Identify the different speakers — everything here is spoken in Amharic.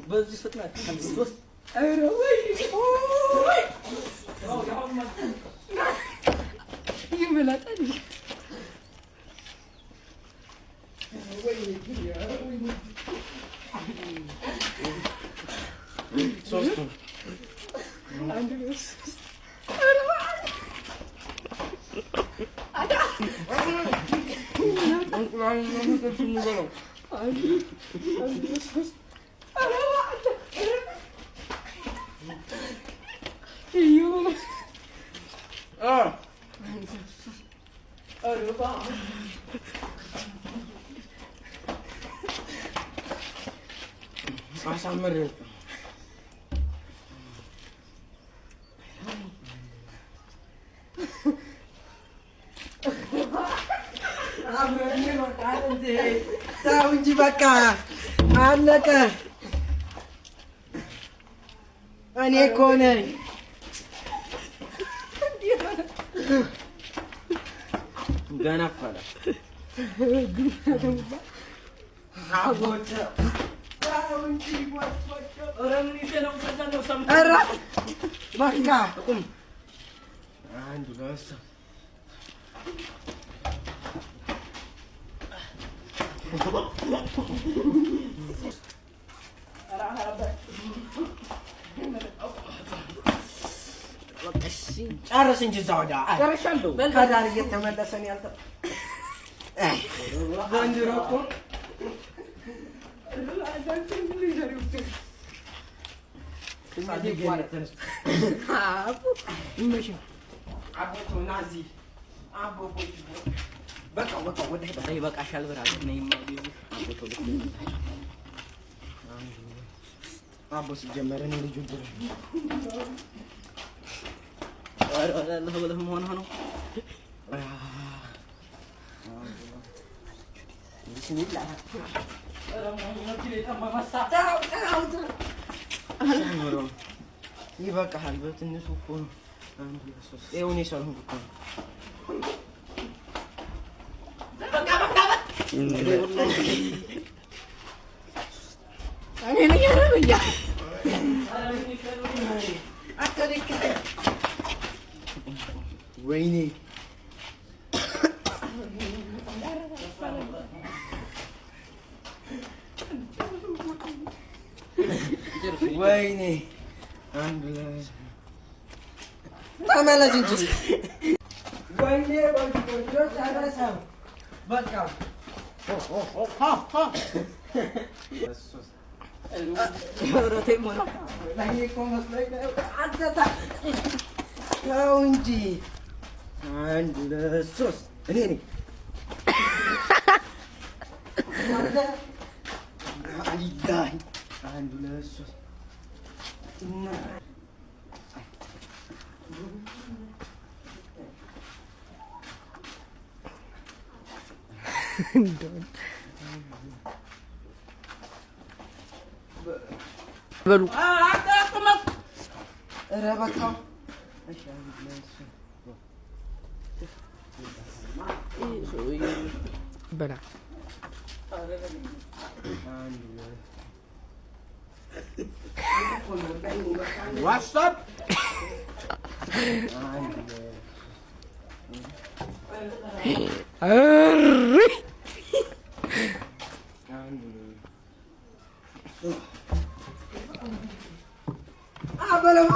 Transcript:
Speaker 1: በዚህ ፍጥነት አንስቶስ
Speaker 2: አረ ወይ ይመላጣል
Speaker 1: ሶስቱ
Speaker 2: አንድ ነው አዳ
Speaker 1: እንቁላል ነው ተሽንገለው
Speaker 2: አንድ ሶስት
Speaker 1: አሳምር
Speaker 3: ተው እንጂ በቃ አለቀ። እኔ እኮ ነኝ
Speaker 1: ገነፈለ
Speaker 3: ኧረ በቃ ቁም።
Speaker 1: አንድ ሁለት
Speaker 3: ጨርስ እንጂ እዛ ወዲያ
Speaker 1: ጨርሻለሁ።
Speaker 3: ከዳር እየተመለሰን ያልተ ዘንድሮ እኮ
Speaker 1: ይበቃሻል።
Speaker 3: አቦ ሲጀመር እኔ ልጁ ብር
Speaker 1: ብለህ መሆንህ ነው።
Speaker 3: ይበቃሃል። በትንሹ እኮ ነው። አንድ ሁለት ሶስት ይኸው እኔ ሳልሆን እኮ ነው።
Speaker 2: እኔ ነኝ አረብያ
Speaker 3: ወይኔ ወይኔ አንድ ሁለት ተመለስ እንጂ ወይኔ ወንዶች አረሳው በቃ ተው እንጂ አንድ ሁለት ሶስት እኔ ነኝ አሊዳይ አንድ ሁለት ሶስት
Speaker 2: በሉ
Speaker 3: ኧረ በቃ
Speaker 2: በላ
Speaker 1: ዋትስአፕ
Speaker 3: አበለው